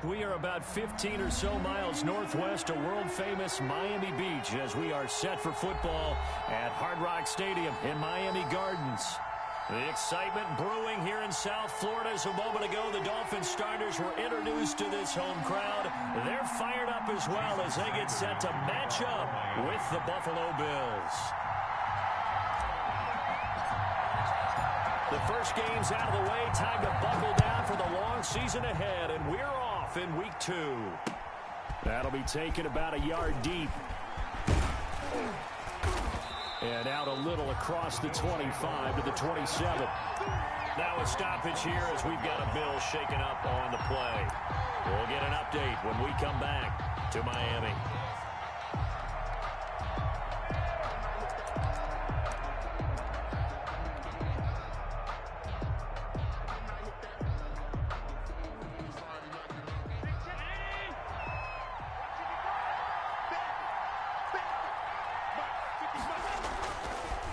We are about 15 or so miles northwest of world-famous Miami Beach as we are set for football at Hard Rock Stadium in Miami Gardens. The excitement brewing here in South Florida as a moment ago the Dolphins starters were introduced to this home crowd. They're fired up as well as they get set to match up with the Buffalo Bills. The first game's out of the way. Time to buckle down for the long season ahead, and we're off in week 2. That'll be taken about a yard deep. And out a little across the 25 to the 27. Now a stoppage here as we've got a Bill shaken up on the play. We'll get an update when we come back to Miami.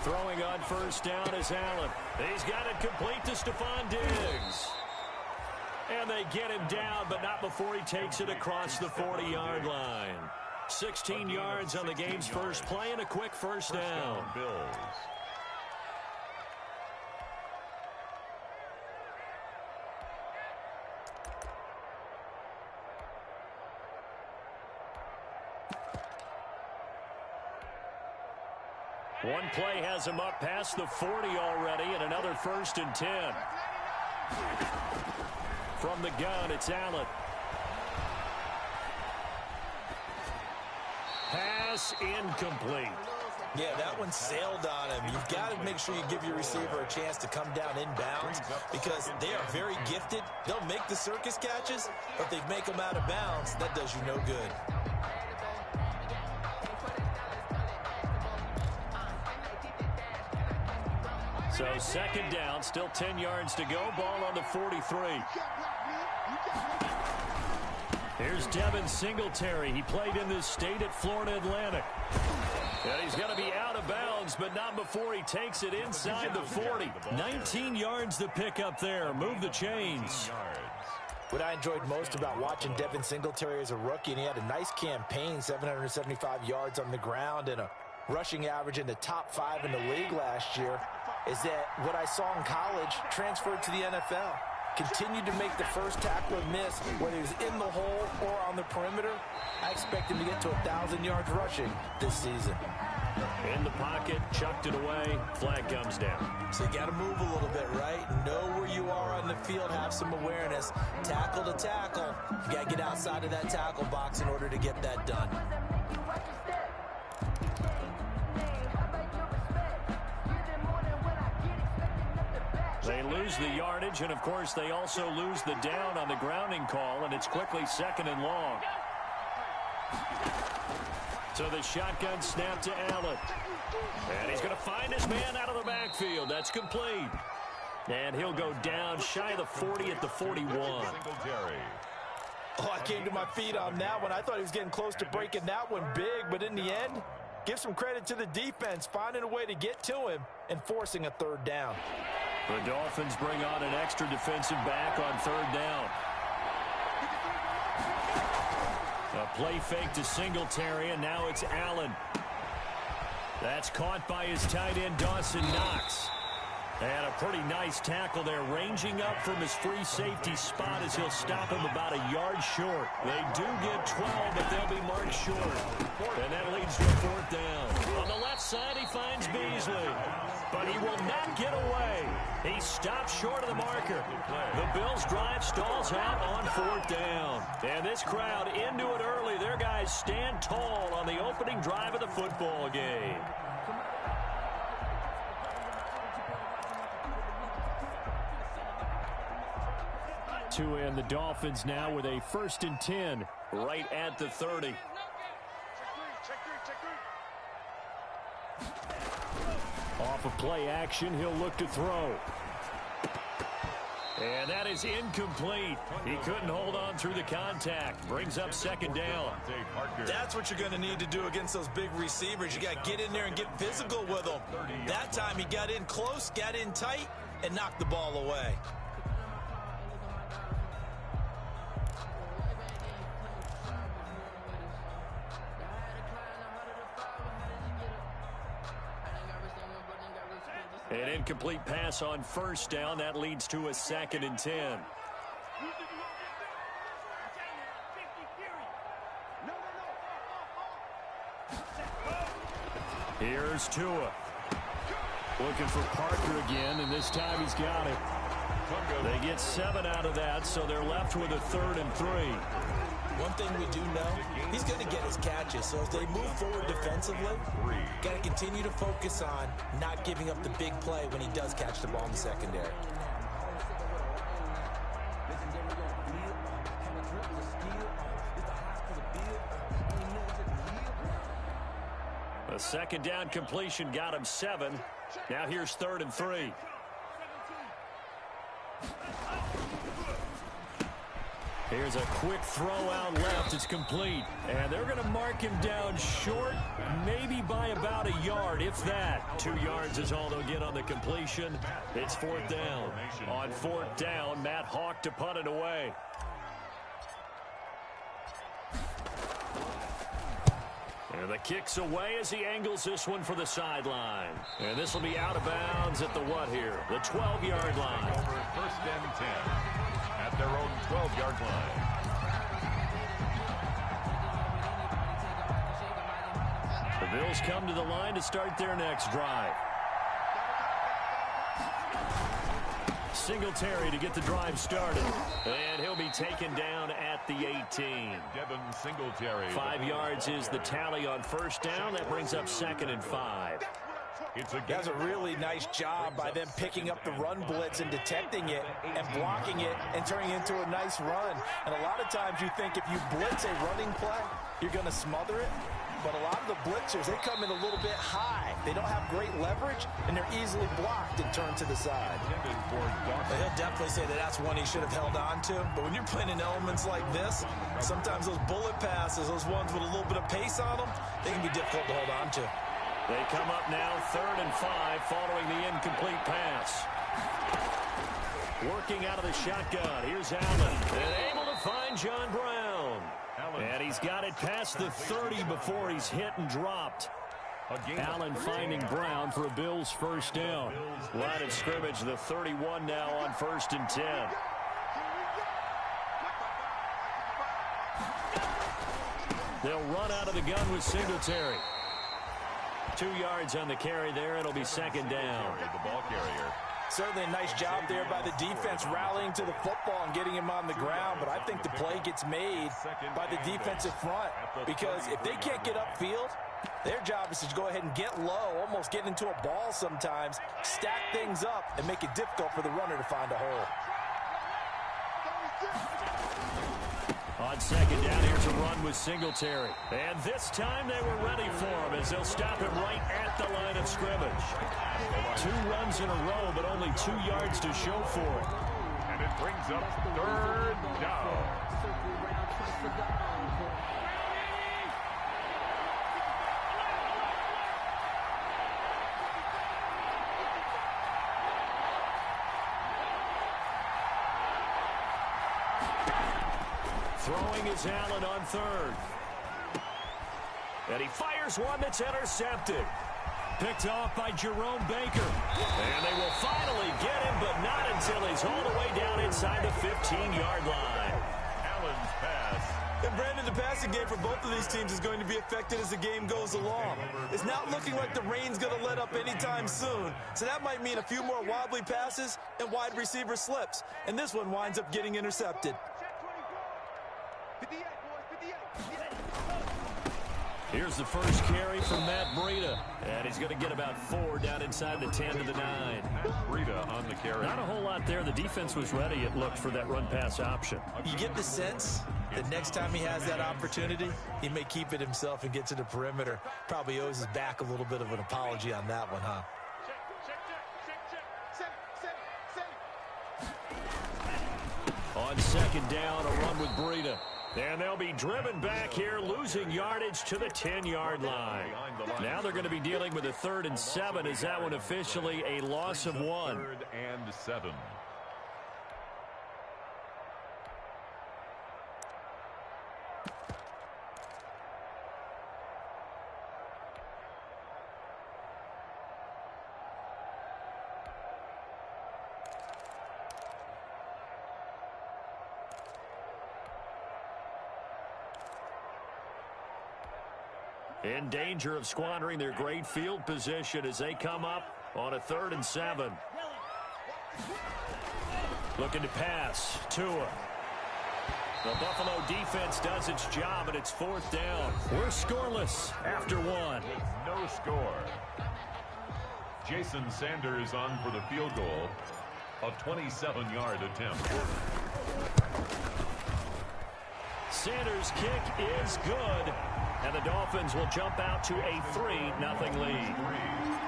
Throwing on first down is Allen. He's got it complete to Stephon Diggs. And they get him down, but not before he takes it across the 40-yard line. 16 yards on the game's first play and a quick first down. Bills. One play has him up past the 40 already, and another 1st and 10. From the gun, it's Allen. Pass incomplete. Yeah, that one sailed on him. You've got to make sure you give your receiver a chance to come down inbounds because they are very gifted. They'll make the circus catches, but if they make them out of bounds, that does you no good. So second down, still 10 yards to go. Ball on the 43. Here's Devin Singletary. He played in this state at Florida Atlantic. And he's going to be out of bounds, but not before he takes it inside the 40. 19 yards to pick up there. Move the chains. What I enjoyed most about watching Devin Singletary as a rookie, and he had a nice campaign, 775 yards on the ground and a rushing average in the top 5 in the league last year, is that what I saw in college transferred to the NFL. Continued to make the first tackler miss, whether he's in the hole or on the perimeter. I expect him to get to 1,000 yards rushing this season. In the pocket, chucked it away, flag comes down. So you got to move a little bit, right? Know where you are on the field, have some awareness. Tackle to tackle. You got to get outside of that tackle box in order to get that done. They lose the yardage, and of course they also lose the down on the grounding call, and it's quickly 2nd and long. So the shotgun snap to Allen. And he's going to find his man out of the backfield. That's complete. And he'll go down shy of the 40 at the 41. Oh, I came to my feet on that one. I thought he was getting close to breaking that one big, but in the end, give some credit to the defense, finding a way to get to him and forcing a 3rd down. The Dolphins bring on an extra defensive back on 3rd down. A play fake to Singletary, and now it's Allen. That's caught by his tight end, Dawson Knox. And a pretty nice tackle there, ranging up from his free safety spot as he'll stop him about a yard short. They do get 12, but they'll be marked short. And that leads to a 4th down. On the left side, he finds Beasley. But he will not get away. He stops short of the marker. The Bills' drive stalls out on 4th down. And this crowd into it early. Their guys stand tall on the opening drive of the football game. To end the Dolphins now with a 1st and 10 right at the 30. Off of play action, he'll look to throw. And that is incomplete. He couldn't hold on through the contact. Brings up 2nd down. That's what you're going to need to do against those big receivers. You got to get in there and get physical with them. That time he got in close, got in tight, and knocked the ball away. An incomplete pass on first down. That leads to a 2nd and 10. Here's Tua. Looking for Parker again, and this time he's got it. They get 7 out of that, so they're left with a 3rd and 3. One thing we do know, he's going to get his catches. So as they move forward defensively, got to continue to focus on not giving up the big play when he does catch the ball in the secondary. A 2nd down completion got him 7. Now here's 3rd and 3. Here's a quick throw out left. It's complete. And they're going to mark him down short, maybe by about a yard, if that. 2 yards is all they'll get on the completion. It's 4th down. On 4th down, Matt Hawk to punt it away. And the kick's away as he angles this one for the sideline. And this will be out of bounds at the what here? The 12-yard line. Over 1st and 10 at their own 12-yard line. The Bills come to the line to start their next drive. Singletary to get the drive started. And he'll be taken down at the 18. Devin Singletary. 5 yards is the tally on 1st down. That brings up 2nd and 5. That's a really nice job by them picking up the run blitz and detecting it and blocking it and turning it into a nice run. And a lot of times you think if you blitz a running play, you're going to smother it. But a lot of the blitzers, they come in a little bit high. They don't have great leverage, and they're easily blocked and turned to the side. But he'll definitely say that that's one he should have held on to. But when you're playing in elements like this, sometimes those bullet passes, those ones with a little bit of pace on them, they can be difficult to hold on to. They come up now 3rd and 5 following the incomplete pass. Working out of the shotgun. Here's Allen. And able to find John Brown. And he's got it past the 30 before he's hit and dropped. Allen finding Brown for a Bills 1st down. Line of scrimmage, the 31 now on 1st and 10. They'll run out of the gun with Singletary. 2 yards on the carry there. It'll be 2nd down. The ball carrier. Certainly a nice job there by the defense rallying to the football and getting him on the ground, but I think the play gets made by the defensive front because if they can't get upfield, their job is to go ahead and get low, almost get into a ball sometimes, stack things up, and make it difficult for the runner to find a hole. On 2nd down, here's a run with Singletary. And this time they were ready for him as they'll stop him right at the line of scrimmage. 2 runs in a row, but only 2 yards to show for it. And it brings up 3rd down. Throwing is Allen on 3rd. And he fires one that's intercepted. Picked off by Jerome Baker. And they will finally get him, but not until he's all the way down inside the 15-yard line. Allen's pass. And Brandon, the passing game for both of these teams is going to be affected as the game goes along. It's not looking like the rain's going to let up anytime soon. So that might mean a few more wobbly passes and wide receiver slips. And this one winds up getting intercepted. Here's the first carry from Matt Breida. And he's going to get about 4 down inside the 10 to the 9. Breida on the carry. Not a whole lot there. The defense was ready, it looked, for that run-pass option. You get the sense that next time he has that opportunity, he may keep it himself and get to the perimeter. Probably owes his back a little bit of an apology on that one, huh? On 2nd down, a run with Breida. And they'll be driven back here, losing yardage to the 10-yard line. Now they're going to be dealing with a 3rd and 7. Is that one officially a loss of 1? 3rd and 7. in danger of squandering their great field position as they come up on a 3rd and 7. Looking to pass. Tua. The Buffalo defense does its job, and it's 4th down. We're scoreless after 1. No score. Jason Sanders on for the field goal. A 27-yard attempt. Sanders' kick is good, and the Dolphins will jump out to a 3-0 lead.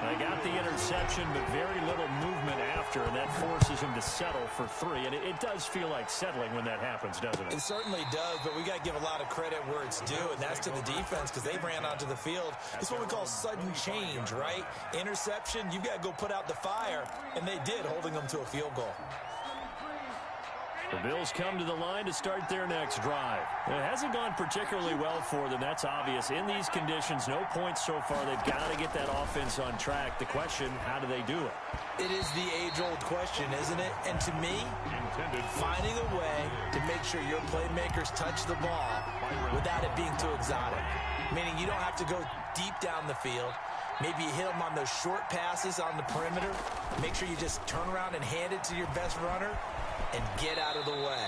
They got the interception, but very little movement after, and that forces him to settle for 3. And it does feel like settling when that happens, doesn't it? It certainly does, but we got to give a lot of credit where it's due, and that's to the defense because they ran onto the field. It's what we call sudden change, right? Interception, you've got to go put out the fire, and they did, holding them to a field goal. The Bills come to the line to start their next drive. It hasn't gone particularly well for them. That's obvious. In these conditions, no points so far. They've got to get that offense on track. The question, how do they do it? It is the age-old question, isn't it? And to me, finding a way to make sure your playmakers touch the ball without it being too exotic. Meaning you don't have to go deep down the field. Maybe you hit them on those short passes on the perimeter. Make sure you just turn around and hand it to your best runner and get out of the way.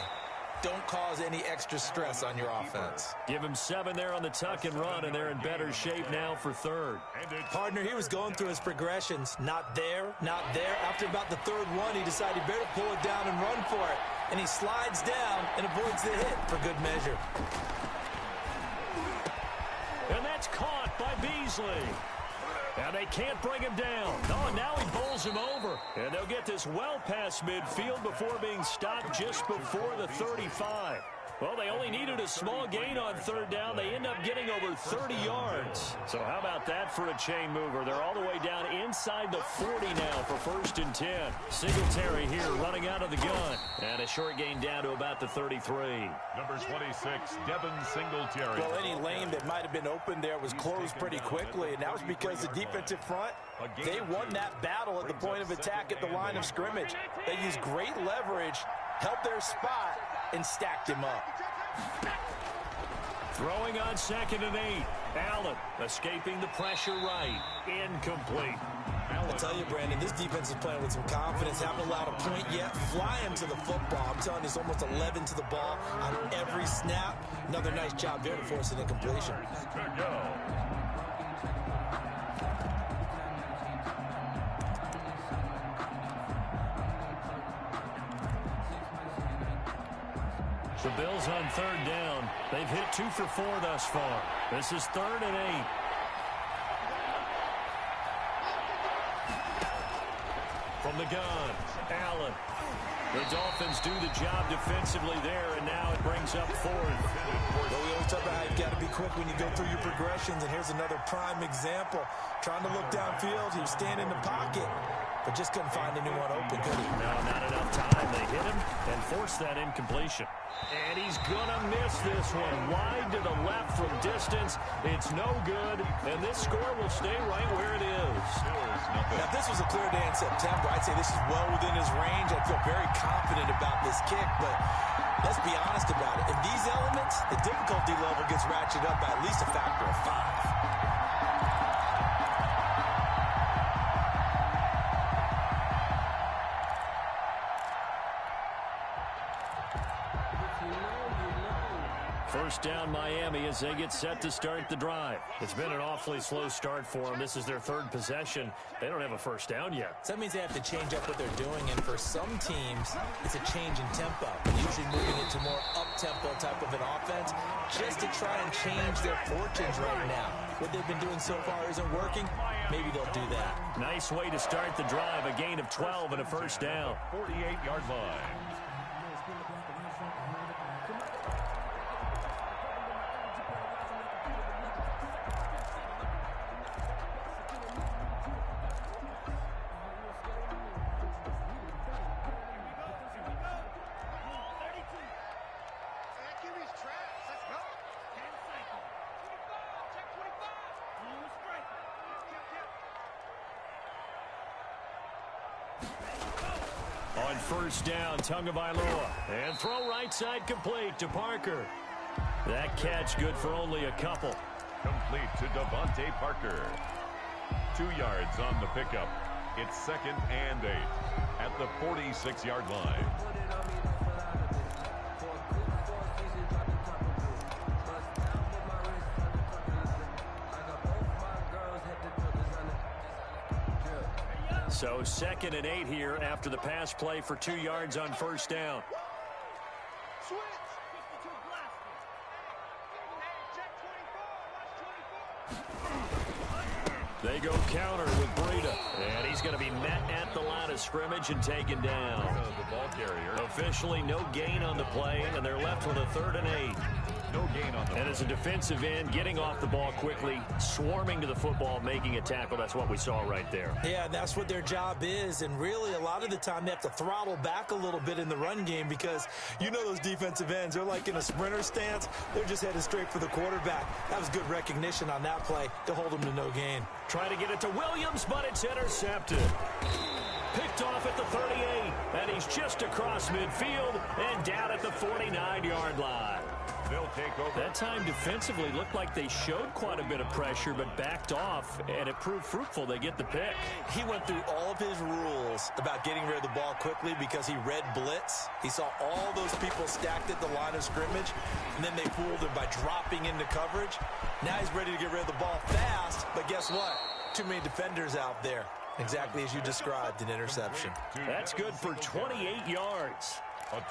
Don't cause any extra stress on your offense. Give him 7 there on the tuck and run, and they're in better shape now for 3rd. Partner, he was going through his progressions. Not there, not there. After about the 3rd one, he decided he better pull it down and run for it. And he slides down and avoids the hit for good measure. And that's caught by Beasley. And they can't bring him down. Oh, now he bowls him over. And they'll get this well past midfield before being stopped just before the 35. Well, they only needed a small gain on 3rd down. They end up getting over 30 yards. So how about that for a chain mover? They're all the way down inside the 40 now for 1st and 10. Singletary here running out of the gun. And a short gain down to about the 33. Number 26, Devin Singletary. Well, any lane that might have been open there was closed pretty quickly, and that was because the defensive front, they won that battle at the point of attack at the line of scrimmage. They used great leverage, held their spot, and stacked him up. Throwing on 2nd and 8. Allen escaping the pressure right. Incomplete. I tell you, Brandon, this defense is playing with some confidence. Haven't allowed a point yet. Fly him to the football. I'm telling you, it's almost 11 to the ball on every snap. Another nice job there to force an incompletion. Good go. The Bills on 3rd down. They've hit 2 for 4 thus far. This is 3rd and 8. From the gun, Allen. The Dolphins do the job defensively there, and now it brings up 4th. Well, we always talk about how you've got to be quick when you go through your progressions, and here's another prime example. Trying to look downfield, he was standing in the pocket, but just couldn't find anyone open, could he? No, not enough time. They hit him and forced that incompletion. And he's going to miss this one. Wide to the left from distance. It's no good, and this score will stay right where it is. Now, if this was a clear day in September, I'd say this is well within his range. I feel very confident about this kick, but let's be honest about it. In these elements, the difficulty level gets ratcheted up by at least a factor of 5. First down Miami as they get set to start the drive. It's been an awfully slow start for them. This is their 3rd possession. They don't have a first down yet. So that means they have to change up what they're doing, and for some teams, it's a change in tempo. Usually moving it to more up-tempo type of an offense just to try and change their fortunes right now. What they've been doing so far isn't working. Maybe they'll do that. Nice way to start the drive. A gain of 12 and a first down. 48-yard line. On first down, Tagovailoa. And throw right side complete to Parker. That catch good for only a couple. Complete to Devontae Parker. 2 yards on the pickup. It's 2nd and 8 at the 46-yard line. So 2nd and 8 here after the pass play for 2 yards on first down. They go counter with Breida. And he's going to be met at the line of scrimmage and taken down. The ball carrier. Officially no gain on the play, and they're left with a 3rd and 8. No gain on the play. And as a defensive end, getting off the ball quickly, swarming to the football, making a tackle, that's what we saw right there. Yeah, that's what their job is. And really, a lot of the time, they have to throttle back a little bit in the run game because you know those defensive ends, they're like in a sprinter stance. They're just headed straight for the quarterback. That was good recognition on that play to hold them to no gain. Trying to get it to Williams, but it's intercepted. Picked off at the 38, and he's just across midfield and down at the 49-yard line. They'll take over. That time defensively looked like they showed quite a bit of pressure but backed off, and it proved fruitful. They get the pick. He went through all of his rules about getting rid of the ball quickly because he read blitz. He saw all those people stacked at the line of scrimmage, and then they fooled him by dropping into coverage. Now he's ready to get rid of the ball fast, but guess what? Too many defenders out there. Exactly as you described, an interception. That's good for 28 yards. But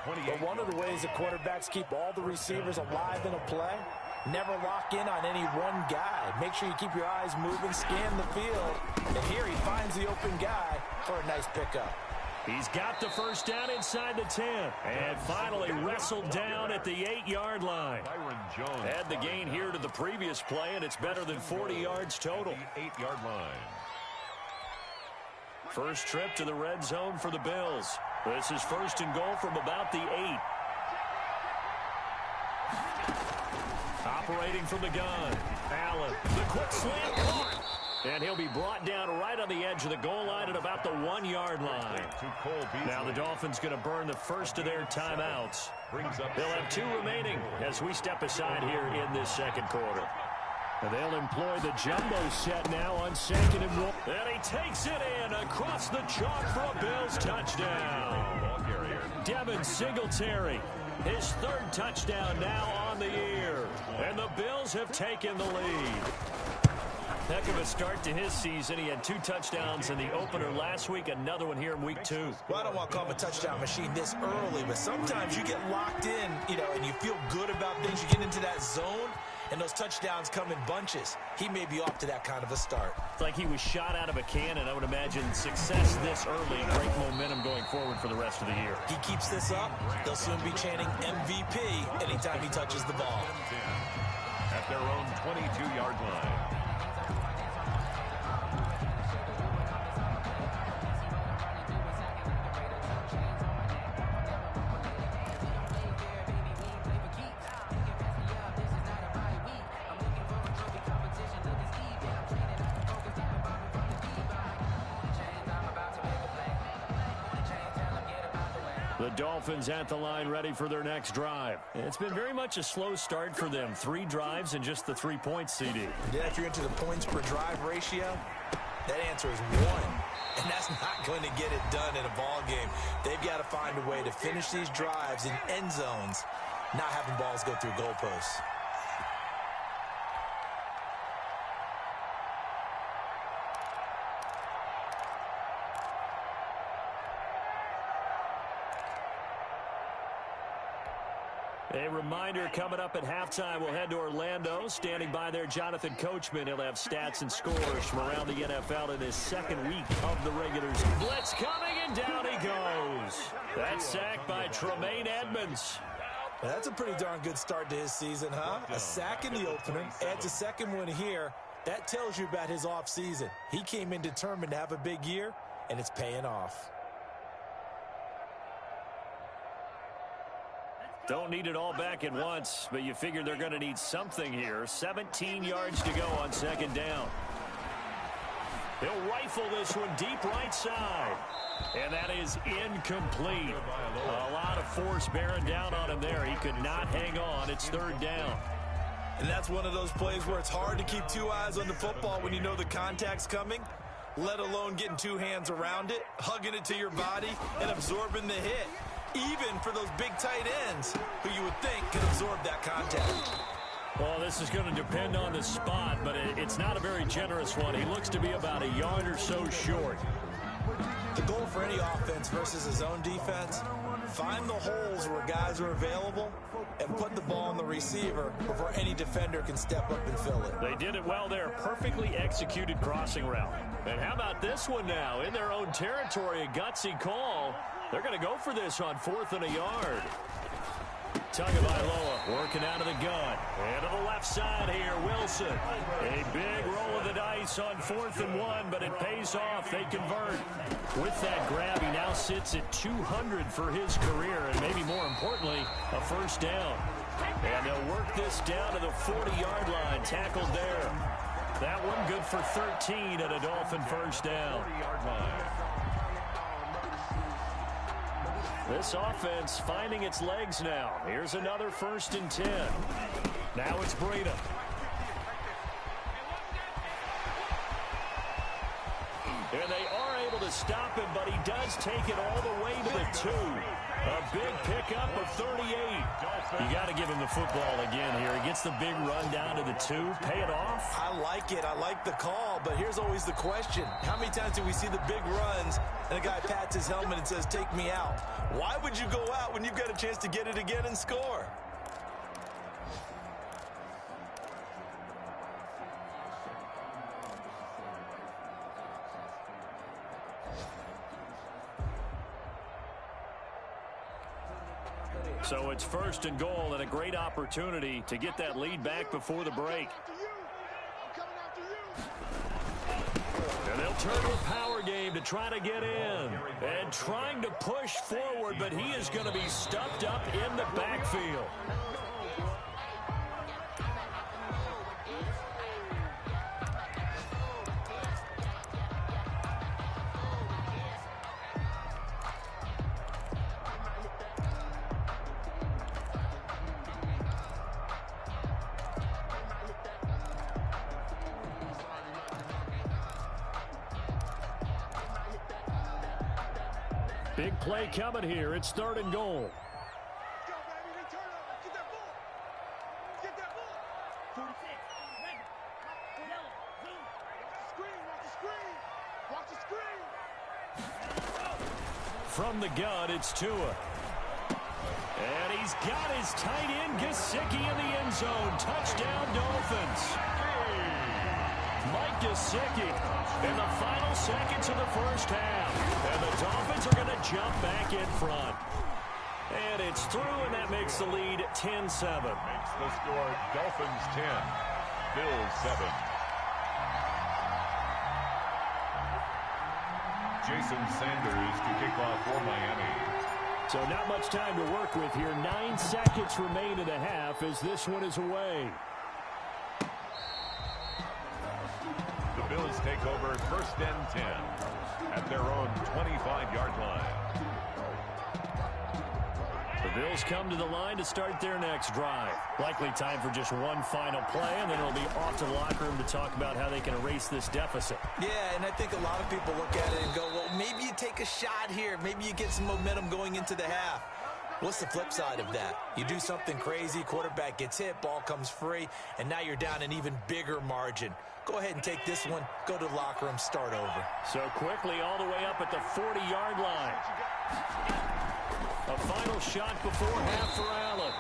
one of the ways the quarterbacks keep all the receivers alive in a play, never lock in on any one guy. Make sure you keep your eyes moving, scan the field. And here he finds the open guy for a nice pickup. He's got the first down inside the 10. And finally wrestled down at the 8-yard line. Had the gain here to the previous play, and it's better than 40 yards total. 8-yard line. First trip to the red zone for the Bills. This is 1st and goal from about the 8. Operating from the gun. Allen, the quick slant caught. And he'll be brought down right on the edge of the goal line at about the 1-yard line. Now the Dolphins going to burn the first of their timeouts. They'll have 2 remaining as we step aside here in this second quarter. And they'll employ the jumbo set now on 2nd and 1. And he takes it in across the chalk for a Bills touchdown. Devin Singletary, his 3rd touchdown now on the year. And the Bills have taken the lead. Heck of a start to his season. He had 2 touchdowns in the opener last week, another one here in week 2. Well, I don't want to call him a touchdown machine this early, but sometimes you get locked in, and you feel good about things. You get into that zone, and those touchdowns come in bunches. He may be off to that kind of a start. It's like he was shot out of a cannon. I would imagine success this early, great momentum going forward for the rest of the year. He keeps this up, they'll soon be chanting MVP anytime he touches the ball. At their own 22-yard line. The Dolphins at the line ready for their next drive. It's been very much a slow start for them. 3 drives and just the 3 points, CD. Yeah, if you're into the points per drive ratio, that answer is 1. And that's not going to get it done in a ball game. They've got to find a way to finish these drives in end zones, not having balls go through goalposts. A reminder coming up at halftime, we'll head to Orlando. Standing by there, Jonathan Coachman. He'll have stats and scores from around the NFL in his 2nd week of the regular season. Blitz coming, and down he goes. That's sacked by Tremaine Edmonds. Well, that's a pretty darn good start to his season, huh? A sack in the opener, adds a 2nd one here. That tells you about his offseason. He came in determined to have a big year, and it's paying off. Don't need it all back at once, but you figure they're going to need something here. 17 yards to go on 2nd down. He'll rifle this one deep right side. And that is incomplete. A lot of force bearing down on him there. He could not hang on. It's 3rd down. And that's one of those plays where it's hard to keep two eyes on the football when you know the contact's coming, let alone getting two hands around it, hugging it to your body, and absorbing the hit. Even for those big tight ends who you would think can absorb that contact. Well, this is going to depend on the spot, but it's not a very generous one. He looks to be about a yard or so short. The goal for any offense versus his own defense, find the holes where guys are available and put the ball on the receiver before any defender can step up and fill it. They did it well there. Perfectly executed crossing route. And how about this one now? In their own territory, a gutsy call. They're going to go for this on 4th and a yard. Tagovailoa working out of the gun. And to the left side here, Wilson. A big roll of the dice on 4th and 1, but it pays off. They convert. With that grab, he now sits at 200 for his career, and maybe more importantly, a first down. And they'll work this down to the 40-yard line, tackled there. That one good for 13 at a Dolphin first down. 40-yard line. This offense finding its legs now. Here's another 1st and 10. Now it's Breida. And they are able to stop him, but he does take it all the way to the 2. A big pickup of 38. You got to give him the football again here. He gets the big run down to the 2. Pay it off. I like it. I like the call, but here's always the question. How many times do we see the big runs and a guy pats his helmet and says, take me out? Why would you go out when you've got a chance to get it again and score? So it's 1st and goal and a great opportunity to get that lead back before the break. And they'll turn to a power game to try to get in. And trying to push forward, but he is going to be stuffed up in the backfield. Big play coming here. It's 3rd and goal. From the gun, it's Tua. And he's got his tight end, Gesicki, in the end zone. Touchdown, Dolphins. Mike Gesicki in the final seconds of the first half. And the Dolphins are going to jump back in front. And it's through, and that makes the lead 10-7. Makes the score Dolphins 10, Bills 7. Jason Sanders to kick off for Miami. So not much time to work with here. 9 seconds remain in the half as this one is away. The Bills take over 1st and 10 at their own 25-yard line. The Bills come to the line to start their next drive. Likely time for just one final play, and then it'll be off to the locker room to talk about how they can erase this deficit. Yeah, and I think a lot of people look at it and go, well, maybe you take a shot here. Maybe you get some momentum going into the half. What's the flip side of that? You do something crazy, quarterback gets hit, ball comes free, and now you're down an even bigger margin. Go ahead and take this one, go to the locker room, start over. So quickly all the way up at the 40-yard line. A final shot before half for Allen.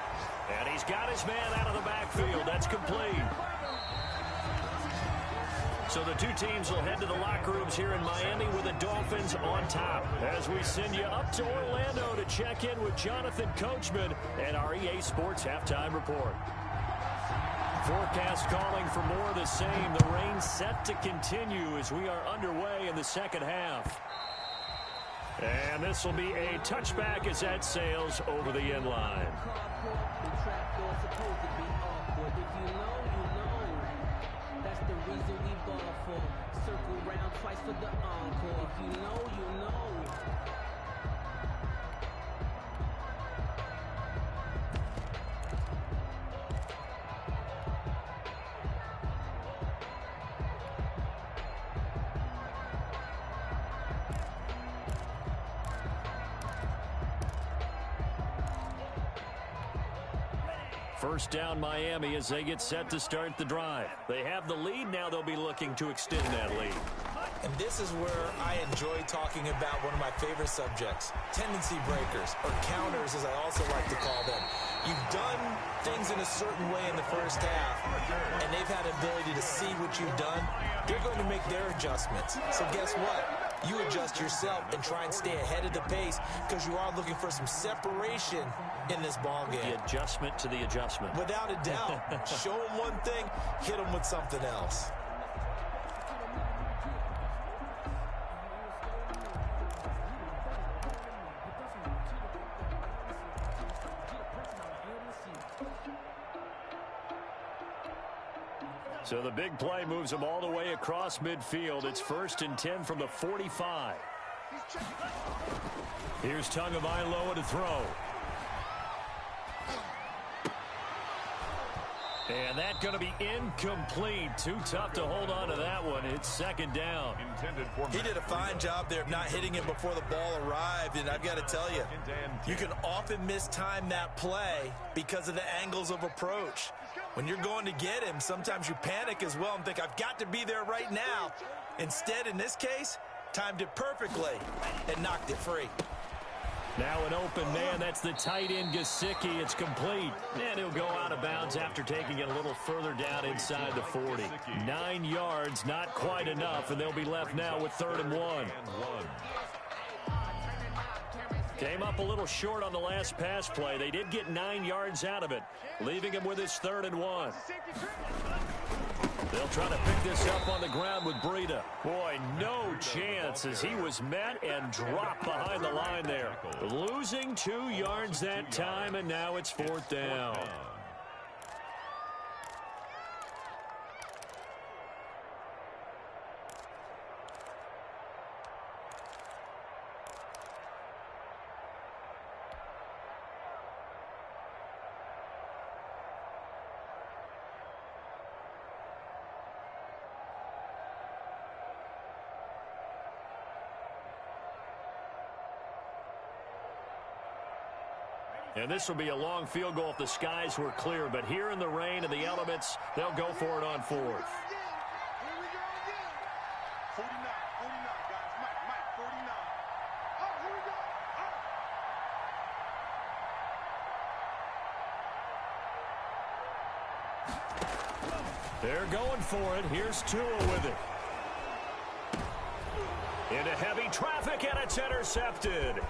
And he's got his man out of the backfield. That's complete. So the two teams will head to the locker rooms here in Miami with the Dolphins on top. As we send you up to Orlando to check in with Jonathan Coachman and our EA Sports Halftime Report. Forecast calling for more of the same. The rain set to continue as we are underway in the second half. And this will be a touchback as that sails over the end line. That's the reason we ball for. Circle round twice for the encore. If you know, you know. First down Miami as they get set to start the drive. They have the lead. Now they'll be looking to extend that lead. And this is where I enjoy talking about one of my favorite subjects, tendency breakers, or counters as I also like to call them. You've done things in a certain way in the first half, and they've had the ability to see what you've done. They're going to make their adjustments. So guess what? You adjust yourself and try and stay ahead of the pace because you are looking for some separation in this ball game. The adjustment to the adjustment. Without a doubt. Show them one thing, hit them with something else. So the big play moves them all the way across midfield. It's 1st and 10 from the 45. Here's Tagovailoa to throw. And that's going to be incomplete. Too tough to hold on to that one. It's 2nd down. He did a fine job there of not hitting it before the ball arrived. And I've got to tell you, you can often mistime that play because of the angles of approach. When you're going to get him, sometimes you panic as well and think, I've got to be there right now. Instead, in this case, timed it perfectly and knocked it free. Now an open man. That's the tight end, Gesicki. It's complete. And he'll go out of bounds after taking it a little further down inside the 40. 9 yards, not quite enough, and they'll be left now with 3rd and 1. Came up a little short on the last pass play. They did get 9 yards out of it, leaving him with his 3rd and 1. They'll try to pick this up on the ground with Breida. Boy, no chance as he was met and dropped behind the line there. Losing 2 yards that time, and now it's 4th down. And this will be a long field goal if the skies were clear. But here in the rain and the elements, they'll go for it on 4th. Here we go again. 49, guys. Mike, 49. Oh, here we go. They're going for it. Here's Tua with it. Into heavy traffic, and it's intercepted.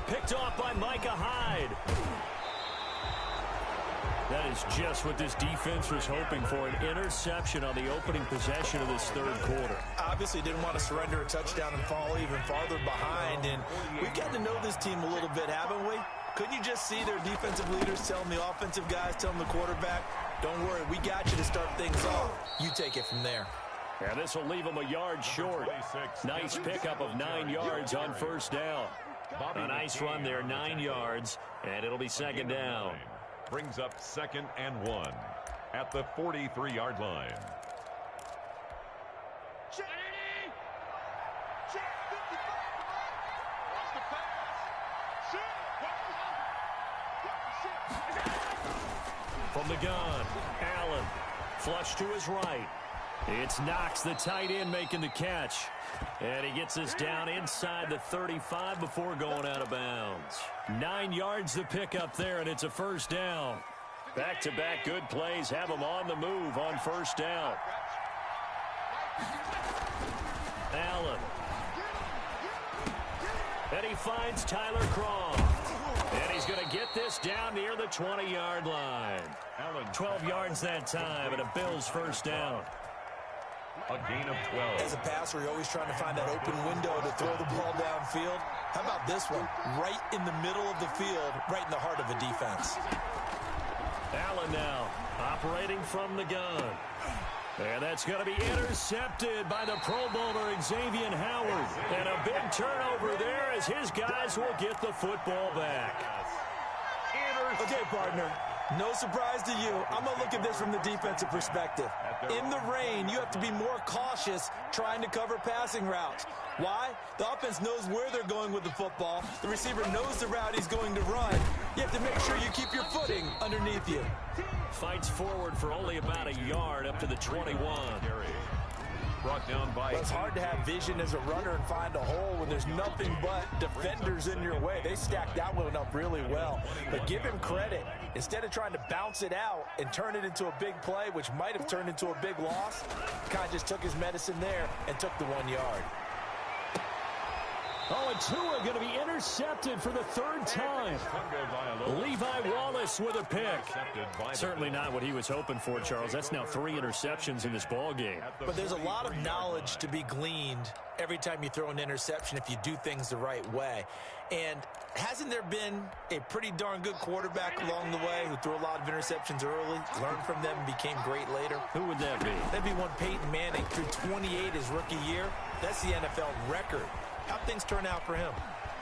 Picked off by Micah Hyde. That is just what this defense was hoping for, an interception on the opening possession of this 3rd quarter. Obviously didn't want to surrender a touchdown and fall even farther behind, and we've gotten to know this team a little bit, haven't we? Couldn't you just see their defensive leaders telling the offensive guys, telling the quarterback, don't worry, we got you to start things off. You take it from there. And this will leave them a yard short. Nice pickup of 9 yards on 1st down. A nice run there, 9 yards, and it'll be 2nd down. Brings up 2nd and 1 at the 43-yard line. Check. Check 55. Watch the pass. Watch the From the gun, Allen, flush to his right. It's Knox, the tight end, making the catch. And he gets us down inside the 35 before going out of bounds. 9 yards to pick up there, and it's a 1st down. Back-to-back good plays have them on the move on 1st down. Allen. And he finds Tyler Croft. And he's going to get this down near the 20-yard line. Allen, 12 yards that time, and a Bills 1st down. A gain of 12. As a passer, you're always trying to find that open window to throw the ball downfield. How about this one? Right in the middle of the field, right in the heart of a defense. Allen now operating from the gun. And that's going to be intercepted by the Pro Bowler Xavier Howard. And a big turnover there as his guys will get the football back. Okay, partner. No surprise to you. I'm going to look at this from the defensive perspective. In the rain, you have to be more cautious trying to cover passing routes. Why? The offense knows where they're going with the football. The receiver knows the route he's going to run. You have to make sure you keep your footing underneath you. Fights forward for only about a yard up to the 21. Brought down by... Well, it's hard to have vision as a runner and find a hole when there's nothing but defenders in your way. They stacked that one up really well. But give him credit. Instead of trying to bounce it out and turn it into a big play, which might have turned into a big loss, kind of just took his medicine there and took the 1 yard. Oh, and Tua going to be intercepted for the third time. Levi Wallace with a pick. Certainly not what he was hoping for, Charles. That's now 3 interceptions in this ball game. But there's a lot of knowledge to be gleaned every time you throw an interception if you do things the right way. And hasn't there been a pretty darn good quarterback along the way who threw a lot of interceptions early, learned from them, and became great later? Who would that be? That'd be one Peyton Manning, threw 28 his rookie year. That's the NFL record. How'd things turn out for him?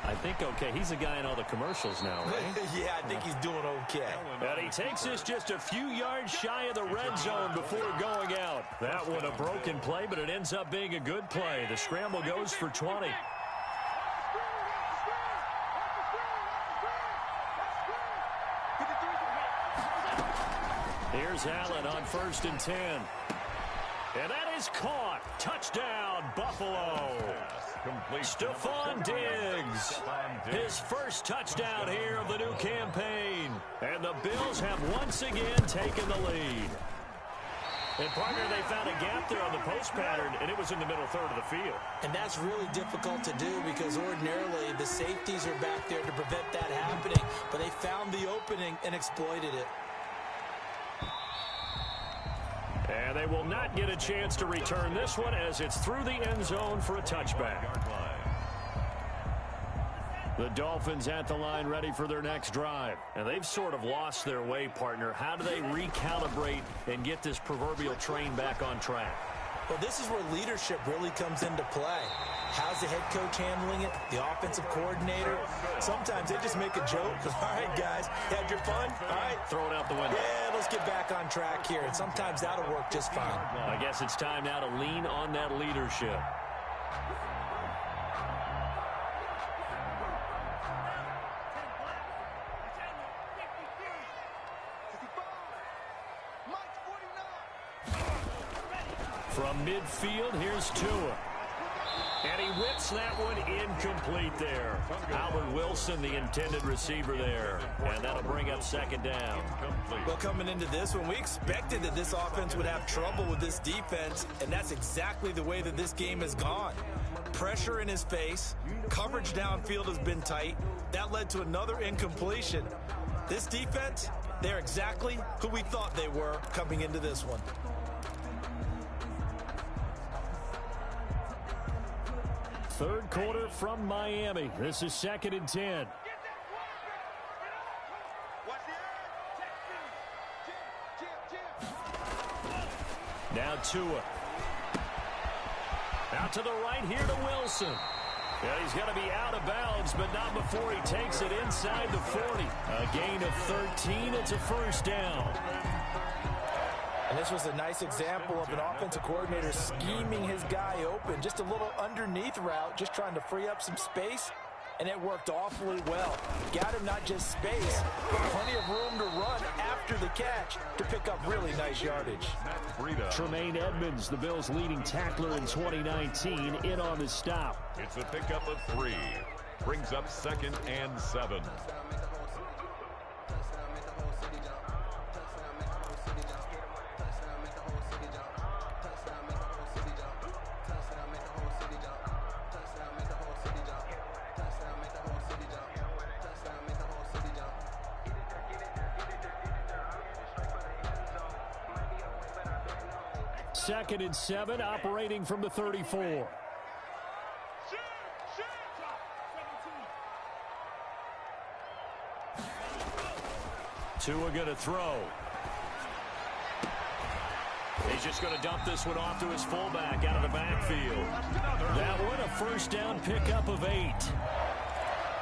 I think okay. He's a guy in all the commercials now, right? Yeah, I think he's doing okay. And he takes us just a few yards shy of the red zone before going out. That one a broken play, but it ends up being a good play. The scramble goes for 20. Here's Allen on 1st and 10. And that is caught. Touchdown, Buffalo. Stephon Diggs, his first touchdown here of the new campaign. And the Bills have once again taken the lead. And, partner, they found a gap there on the post pattern, and it was in the middle third of the field. And that's really difficult to do because ordinarily the safeties are back there to prevent that happening. But they found the opening and exploited it. And they will not get a chance to return this one as it's through the end zone for a touchback. The Dolphins at the line ready for their next drive. And they've sort of lost their way, partner. How do they recalibrate and get this proverbial train back on track? Well, this is where leadership really comes into play. How's the head coach handling it? The offensive coordinator? Sometimes they just make a joke. All right, guys, had your fun? All right. Throw it out the window. Yeah, let's get back on track here. And sometimes that'll work just fine. I guess it's time now to lean on that leadership. From midfield, here's Tua. And he whips that one incomplete there. Albert Wilson, the intended receiver there. And that'll bring up 2nd down. Well, coming into this one, we expected that this offense would have trouble with this defense, and that's exactly the way that this game has gone. Pressure in his face. Coverage downfield has been tight. That led to another incompletion. This defense, they're exactly who we thought they were coming into this one. Third quarter from Miami. This is 2nd and 10. Now Tua. Out to the right here to Wilson. And he's going to be out of bounds, but not before he takes it inside the 40. A gain of 13. It's a 1st down. And this was a nice example of an offensive coordinator scheming his guy open. Just a little underneath route, just trying to free up some space, and it worked awfully well. Got him not just space, but plenty of room to run after the catch to pick up really nice yardage. Tremaine Edmonds, the Bills' leading tackler in 2019, in on the stop. It's a pickup of 3. Brings up 2nd and 7. Second and 7, operating from the 34. Tua going to throw. He's just going to dump this one off to his fullback out of the backfield. That one, a 1st down pickup of 8.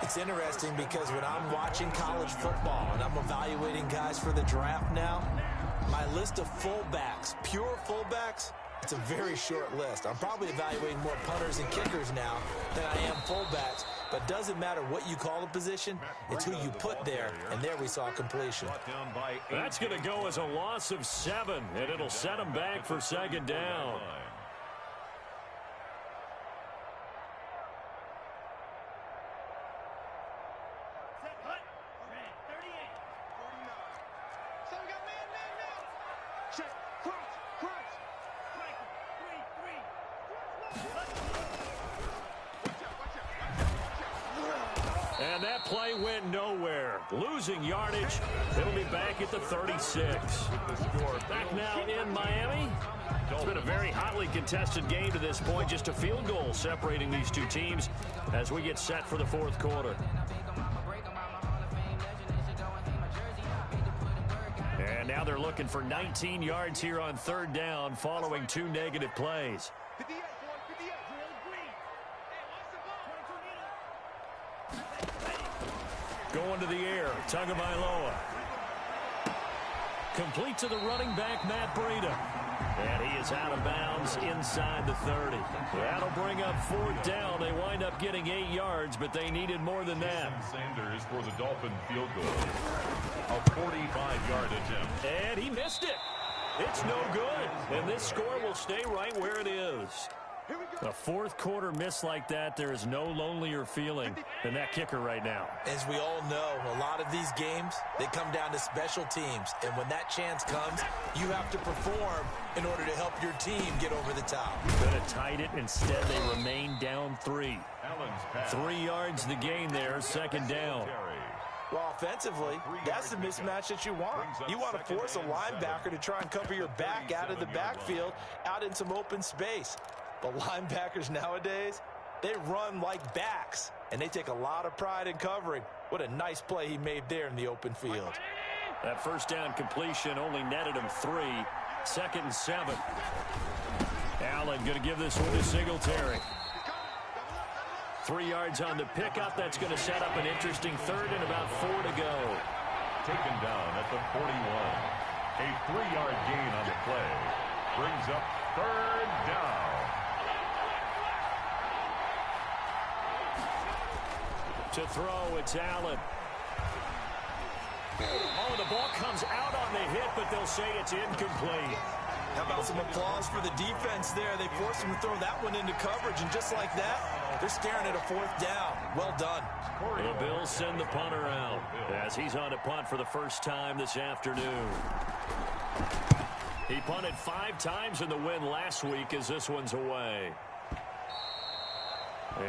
It's interesting because when I'm watching college football and I'm evaluating guys for the draft now, my list of fullbacks, pure fullbacks, It's a very short list. I'm probably evaluating more punters and kickers now than I am fullbacks, but doesn't matter what you call a position, it's who you put there, and there we saw completion. That's going to go as a loss of 7, and it'll set them back for second down. And that play went nowhere. Losing yardage. It'll be back at the 36. Back now in Miami. It's been a very hotly contested game to this point. Just a field goal separating these two teams as we get set for the fourth quarter. And now they're looking for 19 yards here on third down following 2 negative plays. Going to the air, Tagovailoa. Complete to the running back, Matt Breida. And he is out of bounds inside the 30. That'll bring up fourth down. They wind up getting 8 yards, but they needed more than that. Sanders for the Dolphin field goal. A 45-yard attempt. And he missed it. It's no good. And this score will stay right where it is. A fourth quarter miss like that, there is no lonelier feeling than that kicker right now. As we all know, a lot of these games, they come down to special teams. And when that chance comes, you have to perform in order to help your team get over the top. Could have tied it. Instead, they remain down 3. 3 yards the gain there, second down. Well, offensively, that's the mismatch that you want. You want to force a linebacker to try and cover your back out of the backfield, out in some open space. But linebackers nowadays, they run like backs, and they take a lot of pride in covering. What a nice play he made there in the open field. That first down completion only netted him 3. Second and 7. Allen going to give this one to Singletary. 3 yards on the pickup. That's going to set up an interesting third and about 4 to go. Taken down at the 41. A 3-yard gain on the play. Brings up third down. To throw, it's Allen. Oh, the ball comes out on the hit, but they'll say it's incomplete. How about some applause for the defense there? They forced him to throw that one into coverage, and just like that, they're staring at a fourth down. Well done. The Bills send the punter out as he's on to punt for the first time this afternoon. He punted 5 times in the win last week as this one's away.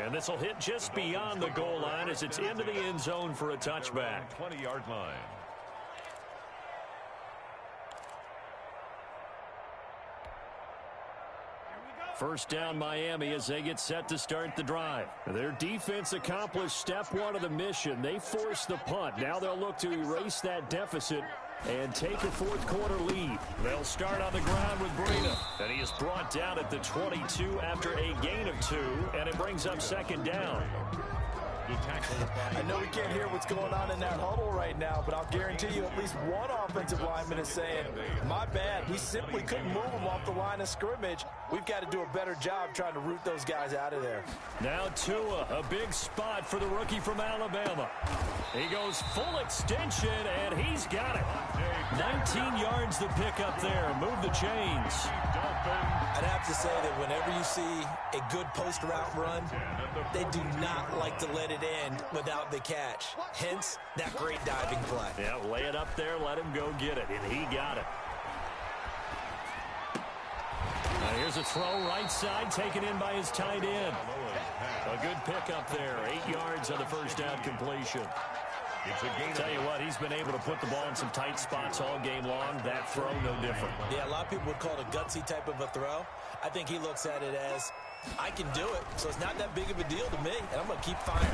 And this will hit just beyond the goal line as it's into the end zone for a touchback. 20-yard line. First down Miami as they get set to start the drive. Their defense accomplished step 1 of the mission. They forced the punt. Now they'll look to erase that deficit and take a fourth quarter lead. They'll start on the ground with Breida. And he is brought down at the 22 after a gain of 2, and it brings up second down. I know we can't hear what's going on in that huddle right now, but I'll guarantee you at least one offensive lineman is saying, my bad, we simply couldn't move them off the line of scrimmage. We've got to do a better job trying to root those guys out of there. Now Tua, a big spot for the rookie from Alabama. He goes full extension, and he's got it. 19 yards to pick up there. Move the chains. I'd have to say that whenever you see a good post route run, they do not like to let it end without the catch. Hence, that great diving play. Yeah, lay it up there, let him go get it, and he got it. Now here's a throw right side, taken in by his tight end. A good pickup there, 8 yards on the first down completion. Tell you what, he's been able to put the ball in some tight spots all game long. That throw, no different. Yeah, a lot of people would call it a gutsy type of a throw. I think he looks at it as, I can do it, so it's not that big of a deal to me, and I'm going to keep firing.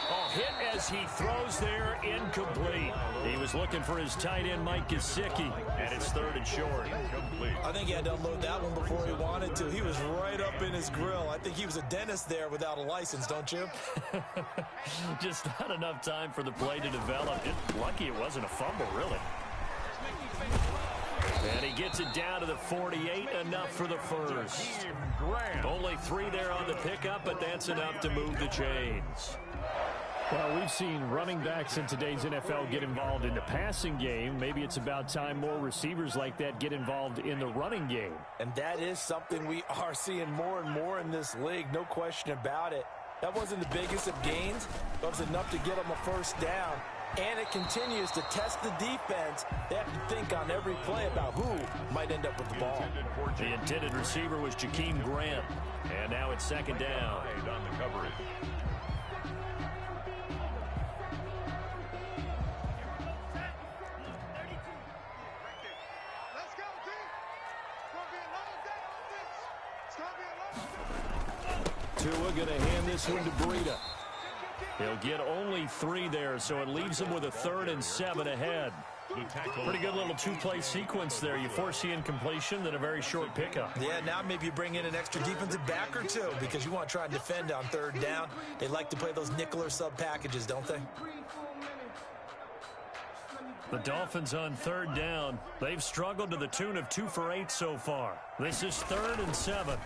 Oh, hit as he throws there, incomplete. He was looking for his tight end, Mike Gesicki, and it's third and short. I think he had to unload that one before he wanted to. He was right up in his grill. I think he was a dentist there without a license, don't you? Just not enough time for the play to develop. Lucky it wasn't a fumble, really. And he gets it down to the 48, enough for the first. Only 3 there on the pickup, but that's enough to move the chains. Well, we've seen running backs in today's NFL get involved in the passing game. Maybe it's about time more receivers like that get involved in the running game. And that is something we are seeing more and more in this league, no question about it. That wasn't the biggest of gains, but it was enough to get them a first down. And it continues to test the defense. They have to think on every play about who might end up with the ball. The intended receiver was Jakeem Grant. And now it's second down. On the coverage. Tua going to hand this one to Breida. He'll get only 3 there, so it leaves him with a 3rd and 7 ahead. Pretty good little 2-play sequence there. You force the incompletion, then a very short pickup. Yeah, now maybe you bring in an extra defensive back or 2 because you want to try and defend on 3rd down. They like to play those nickel or sub packages, don't they? The Dolphins on 3rd down. They've struggled to the tune of 2 for 8 so far. This is 3rd and 7.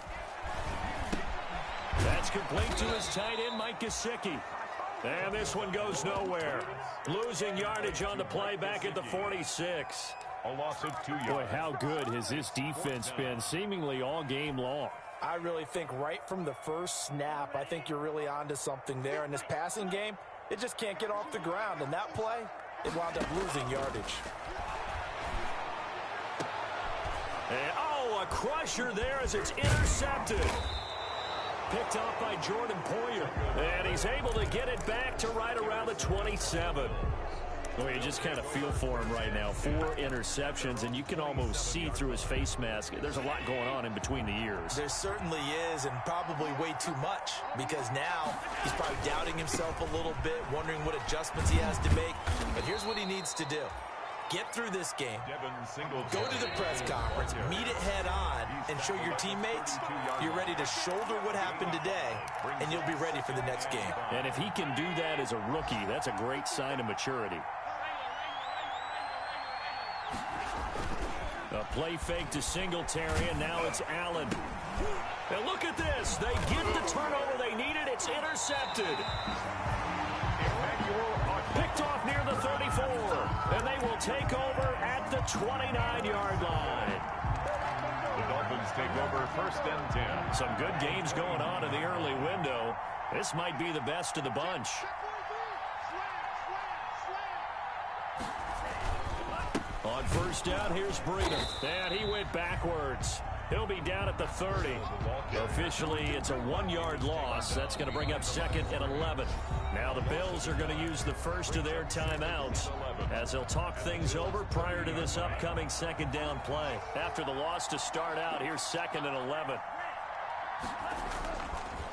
That's complete to his tight end, Mike Gesicki. And this one goes nowhere. Losing yardage on the play back at the 46. A loss of 2 yards. Boy, how good has this defense been seemingly all game long? I really think right from the first snap, I think you're really onto something there. In this passing game, it just can't get off the ground. And that play, it wound up losing yardage. And, a crusher there as it's intercepted. Picked off by Jordan Poyer. And he's able to get it back to right around the 27. Well, you just kind of feel for him right now. 4 interceptions, and you can almost see through his face mask. There's a lot going on in between the ears. There certainly is, and probably way too much, because now he's probably doubting himself a little bit, wondering what adjustments he has to make. But here's what he needs to do. Get through this game, go to the press conference, meet it head on, and show your teammates you're ready to shoulder what happened today, and you'll be ready for the next game. And if he can do that as a rookie, that's a great sign of maturity. A play fake to Singletary, and now it's Allen. And look at this. They get the turnover they needed. It's intercepted. Picked off near the 34, and they will take over at the 29-yard line. The Dolphins take over 1st and 10. Some good games going on in the early window. This might be the best of the bunch. On 1st down, here's Breida. And he went backwards. He'll be down at the 30. Officially, it's a 1-yard loss. That's going to bring up 2nd and 11. Now the Bills are going to use the first of their timeouts as they'll talk things over prior to this upcoming 2nd down play. After the loss to start out, here's 2nd and 11.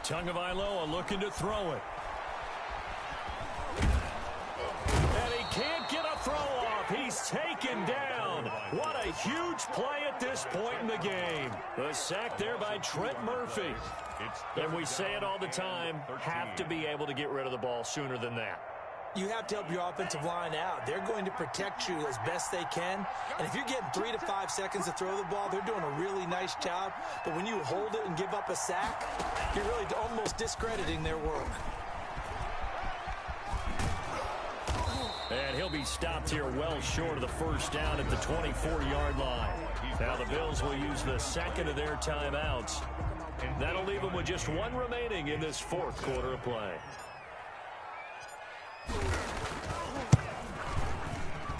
Tagovailoa looking to throw it. And he can't get a throw off. He's taken down. What a huge play at this point in the game. The sack there by Trent Murphy. And we say it all the time, have to be able to get rid of the ball sooner than that. You have to help your offensive line out. They're going to protect you as best they can. And if you're getting 3 to 5 seconds to throw the ball, they're doing a really nice job. But when you hold it and give up a sack, you're really almost discrediting their work. And he'll be stopped here well short of the 1st down at the 24-yard line. Now the Bills will use the 2nd of their timeouts. That'll leave them with just 1 remaining in this 4th quarter of play.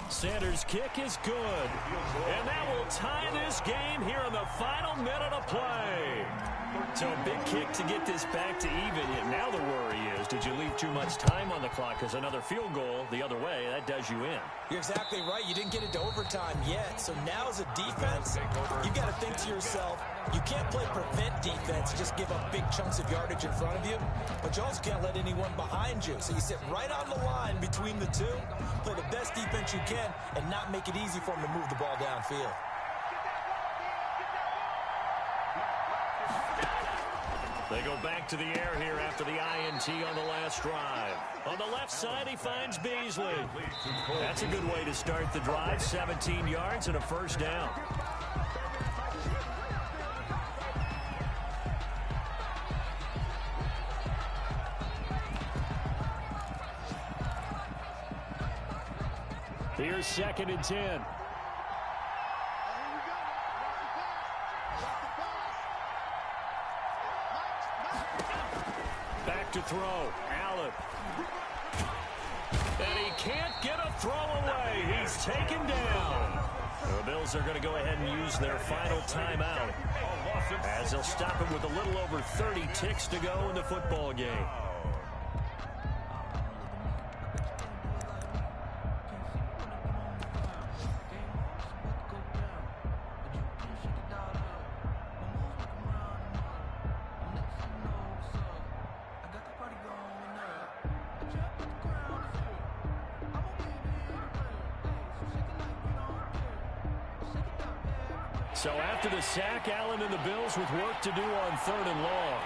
Sanders' kick is good. And that will tie this game here in the final minute of play. So a big kick to get this back to even. Yet now the worry is, did you leave too much time on the clock? Because another field goal the other way, that does you in. You're exactly right. You didn't get into overtime yet. So now as a defense, you got to think to yourself, you can't play prevent defense, just give up big chunks of yardage in front of you. But you also can't let anyone behind you. So you sit right on the line between the two, play the best defense you can, and not make it easy for them to move the ball downfield. They go back to the air here after the INT on the last drive. On the left side, he finds Beasley. That's a good way to start the drive. 17 yards and a 1st down. Here's 2nd and 10. Back to throw. Allen. And he can't get a throw away. He's taken down. The Bills are going to go ahead and use their final timeout, as they'll stop him with a little over 30 ticks to go in the football game. So after the sack, Allen and the Bills with work to do on 3rd and long.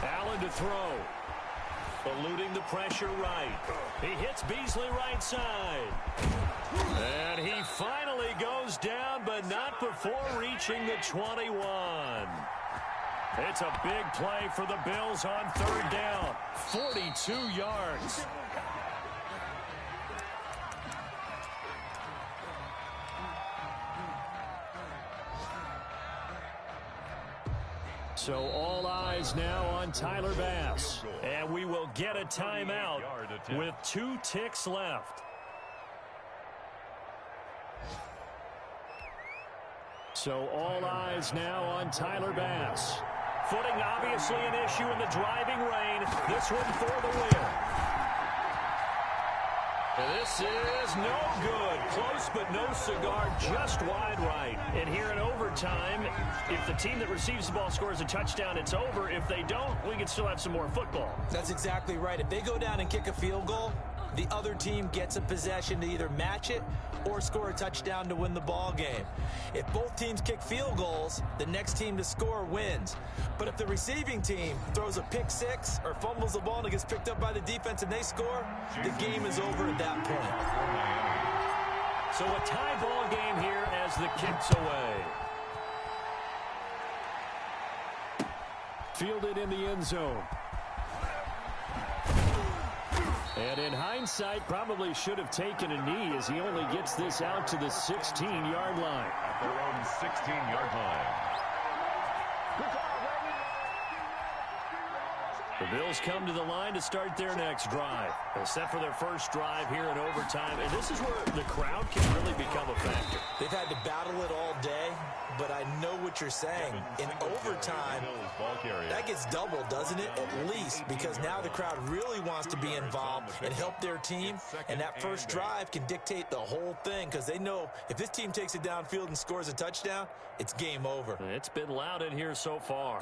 Allen to throw. Eluding the pressure right. He hits Beasley right side. And he finally goes down, but not before reaching the 21. It's a big play for the Bills on 3rd down. 42 yards. So all eyes now on Tyler Bass. And we will get a timeout with 2 ticks left. So all eyes now on Tyler Bass. Footing obviously an issue in the driving rain. This one for the win. And this is no good. Close but no cigar, just wide right. And here in overtime, if the team that receives the ball scores a touchdown, it's over. If they don't, we can still have some more football. That's exactly right. If they go down and kick a field goal, the other team gets a possession to either match it or score a touchdown to win the ball game. If both teams kick field goals, the next team to score wins. But if the receiving team throws a pick six or fumbles the ball and it gets picked up by the defense and they score, the game is over at that point. So a tie ball game here as the kick's away. Fielded in the end zone. And in hindsight, probably should have taken a knee as he only gets this out to the 16-yard line. At their own 16-yard line. The Bills come to the line to start their next drive. They're set for their first drive here in overtime. And this is where the crowd can really become a factor. They've had to battle it all day, but I know what you're saying. In overtime, that gets doubled, doesn't it? At least, because now the crowd really wants to be involved and help their team. And that first drive can dictate the whole thing because they know if this team takes it downfield and scores a touchdown, it's game over. It's been loud in here so far.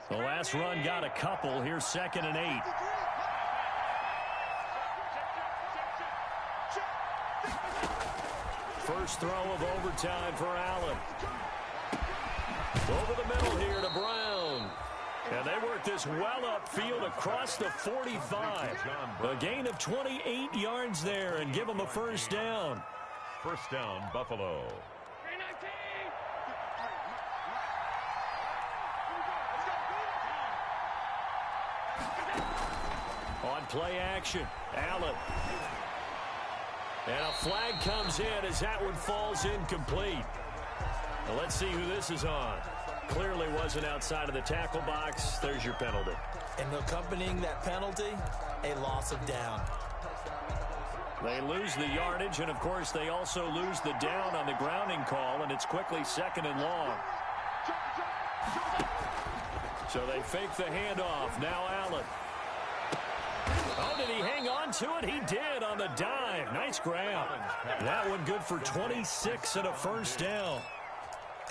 The last run got a couple. Here's 2nd and 8. First throw of overtime for Allen. Over the middle here to Brown. And they work this well upfield across the 45. A gain of 28 yards there and give them a first down. First down, Buffalo. On play action, Allen. And a flag comes in as that one falls incomplete. Now let's see who this is on. Clearly wasn't outside of the tackle box. There's your penalty. And accompanying that penalty, a loss of down. They lose the yardage, and of course they also lose the down on the grounding call, and it's quickly 2nd and long. So they fake the handoff. Now Allen. Oh, did he hang on to it? He did on the dive. Nice grab. That one good for 26 and a first down.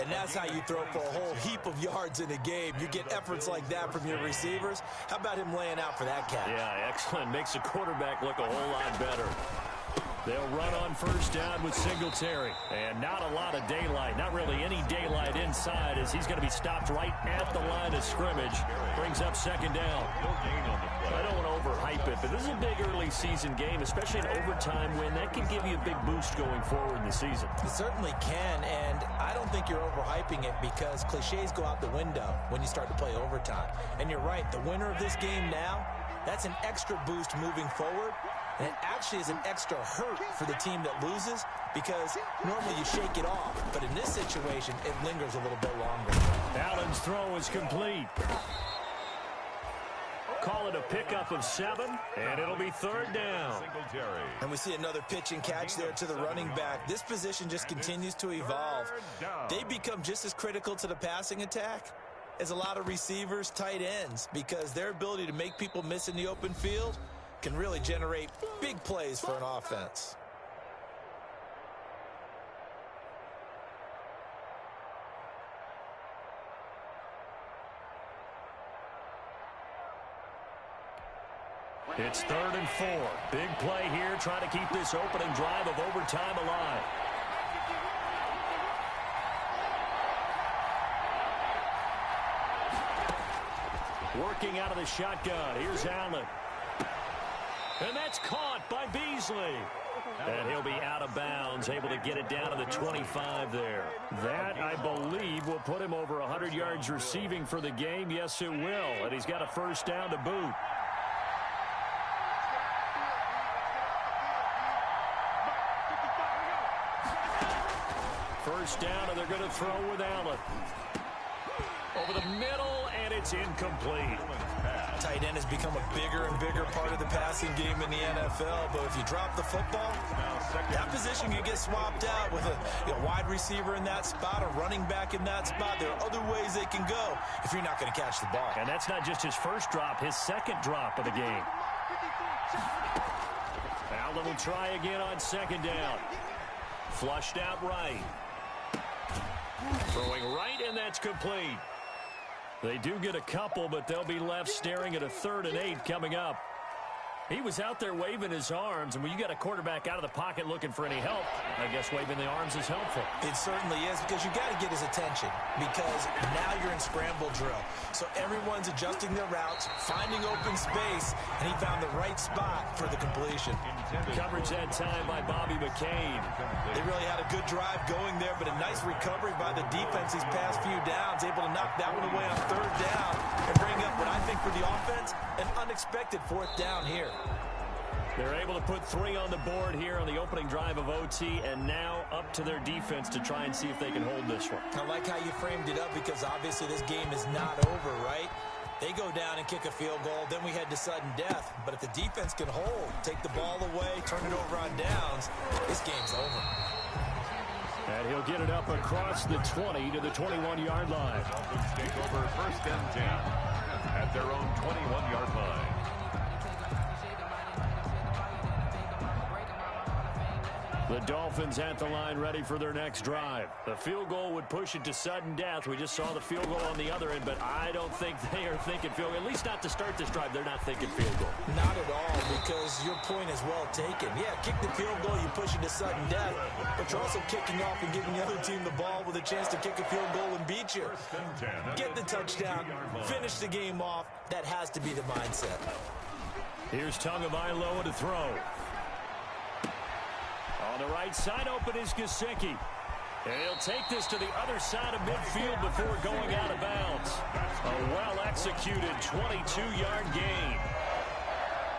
And that's how you throw for a whole heap of yards in a game. You get efforts like that from your receivers. How about him laying out for that catch? Yeah, excellent. Makes the quarterback look a whole lot better. They'll run on first down with Singletary. And not a lot of daylight, not really any daylight inside, as he's going to be stopped right at the line of scrimmage. Brings up second down. I don't want to overhype it, but this is a big early season game, especially an overtime win. That can give you a big boost going forward in the season. It certainly can, and I don't think you're overhyping it because cliches go out the window when you start to play overtime. And you're right, the winner of this game now, that's an extra boost moving forward. And it actually is an extra hurt for the team that loses because normally you shake it off. But in this situation, it lingers a little bit longer. Allen's throw is complete. Call it a pickup of 7, and it'll be third down. And we see another pitch and catch there to the running back. This position just continues to evolve. They become just as critical to the passing attack as a lot of receivers, tight ends, because their ability to make people miss in the open field can really generate big plays for an offense. It's 3rd and 4. Big play here, trying to keep this opening drive of overtime alive. Working out of the shotgun. Here's Allen. And that's caught by Beasley. And he'll be out of bounds, able to get it down to the 25 there. That, I believe, will put him over 100 yards receiving for the game. Yes, it will. And he's got a first down to boot. First down, and they're going to throw with Allen. Over the middle, and it's incomplete. Tight end has become a bigger and bigger part of the passing game in the NFL, but if you drop the football, that position can get swapped out with a wide receiver in that spot, a running back in that spot. There are other ways they can go if you're not going to catch the ball. And that's not just his first drop, his second drop of the game. Allen will try again on second down. Flushed out right. Throwing right, and that's complete. They do get a couple, but they'll be left staring at a 3rd and 8 coming up. He was out there waving his arms, and when you got a quarterback out of the pocket looking for any help, I guess waving the arms is helpful. It certainly is, because you got to get his attention, because now you're in scramble drill. So everyone's adjusting their routes, finding open space, and he found the right spot for the completion. Coverage that time by Bobby McCain. They really had a good drive going there, but a nice recovery by the defense these past few downs, able to knock that one away on 3rd down and bring up what I think for the offense, an unexpected 4th down here. They're able to put 3 on the board here on the opening drive of OT, and now up to their defense to try and see if they can hold this one. I like how you framed it up, because obviously this game is not over, right? They go down and kick a field goal, then we head to sudden death. But if the defense can hold, take the ball away, turn it over on downs, this game's over. And he'll get it up across the 20 to the 21-yard line. Dolphins take over 1st and 10 at their own 21-yard line. The Dolphins at the line, ready for their next drive. The field goal would push it to sudden death. We just saw the field goal on the other end, but I don't think they are thinking field goal. At least not to start this drive. They're not thinking field goal. Not at all, because your point is well taken. Yeah, kick the field goal, you push it to sudden death, but you're also kicking off and giving the other team the ball with a chance to kick a field goal and beat you. Get the touchdown, finish the game off. That has to be the mindset. Here's Tagovailoa to throw. On the right side, open is Gesicki. And he'll take this to the other side of midfield before going out of bounds. A well-executed 22-yard gain.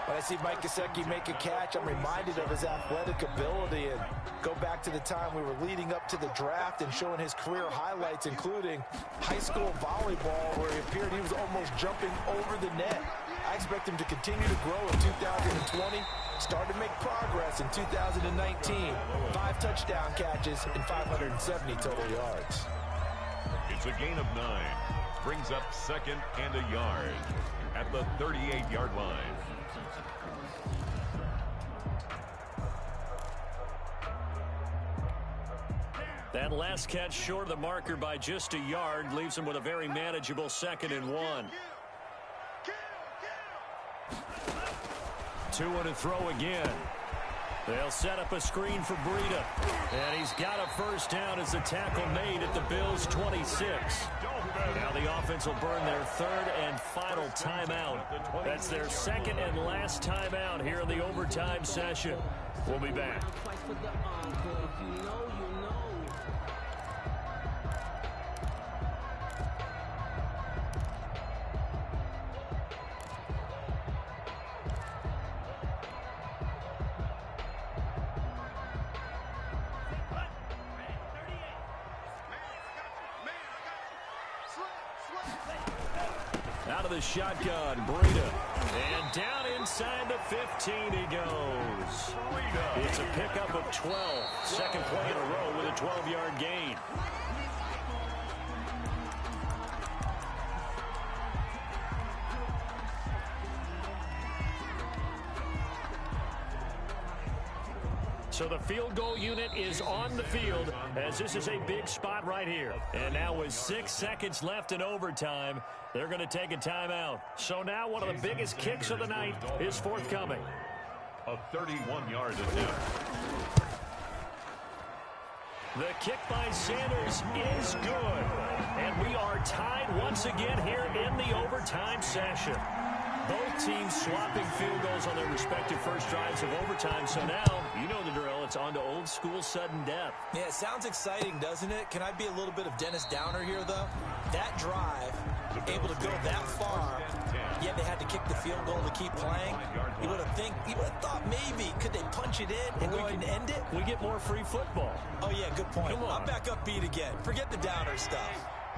When I see Mike Gesicki make a catch, I'm reminded of his athletic ability. And go back to the time we were leading up to the draft and showing his career highlights, including high school volleyball, where he appeared he was almost jumping over the net. I expect him to continue to grow in 2020. Start to make progress in 2019. 5 touchdown catches and 570 total yards. It's a gain of 9. Brings up 2nd and a yard at the 38-yard line. That last catch short of the marker by just a yard leaves him with a very manageable 2nd and 1. 2 to throw again. They'll set up a screen for Breida. And he's got a first down as the tackle made at the Bills' 26. Now the offense will burn their third and final timeout. That's their second and last timeout here in the overtime session. We'll be back. Out of the shotgun, Breida. And down inside the 15 he goes. It's a pickup of 12. Second play in a row with a 12-yard gain. So the field goal unit is on the field as this is a big spot right here. And now with 6 seconds left in overtime, they're going to take a timeout. So now one of the biggest kicks of the night is forthcoming. A 31-yard attempt. The kick by Sanders is good. And we are tied once again here in the overtime session. Both teams swapping field goals on their respective first drives of overtime. So now, you know the drill. It's on to old school sudden death. Yeah, it sounds exciting, doesn't it? Can I be a little bit of Dennis Downer here, though? That drive, able to go that far, yet they had to kick the field goal to keep playing. You would have thought maybe, could they punch it in and go ahead and end it? We get more free football. Oh, yeah, good point. Come on. I'm back upbeat again. Forget the Downer stuff.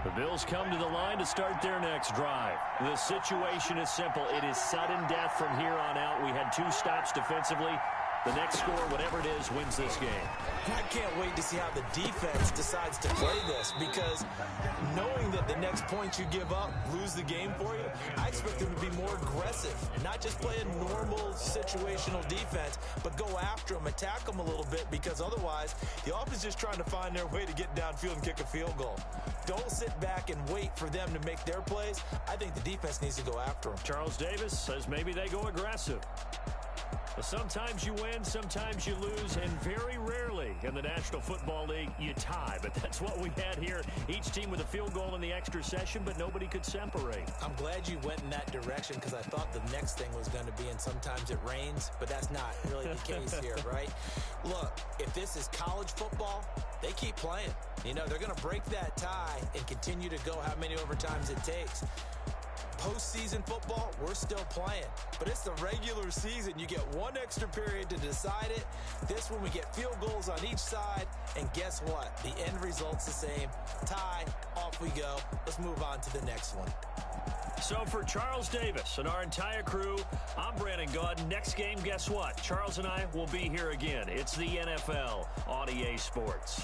The Bills come to the line to start their next drive. The situation is simple. It is sudden death from here on out. We had 2 stops defensively. The next score, whatever it is, wins this game. I can't wait to see how the defense decides to play this, because knowing that the next point you give up lose the game for you, I expect them to be more aggressive, not just play a normal situational defense, but go after them, attack them a little bit, because otherwise the offense is just trying to find their way to get downfield and kick a field goal. Don't sit back and wait for them to make their plays. I think the defense needs to go after them. Charles Davis says maybe they go aggressive. Sometimes you win, sometimes you lose, and very rarely in the National Football League you tie. But that's what we had here. Each team with a field goal in the extra session, but nobody could separate. I'm glad you went in that direction, because I thought the next thing was going to be, and sometimes it rains, but that's not really the case here, right? Look, if this is college football, they keep playing. You know, they're going to break that tie and continue to go how many overtimes it takes. Postseason football, we're still playing. But it's the regular season. You get one extra period to decide it. This one, we get field goals on each side. And guess what? The end result's the same. Tie, off we go. Let's move on to the next one. So for Charles Davis and our entire crew, I'm Brandon Gaudin. Next game, guess what? Charles and I will be here again. It's the NFL on EA Sports.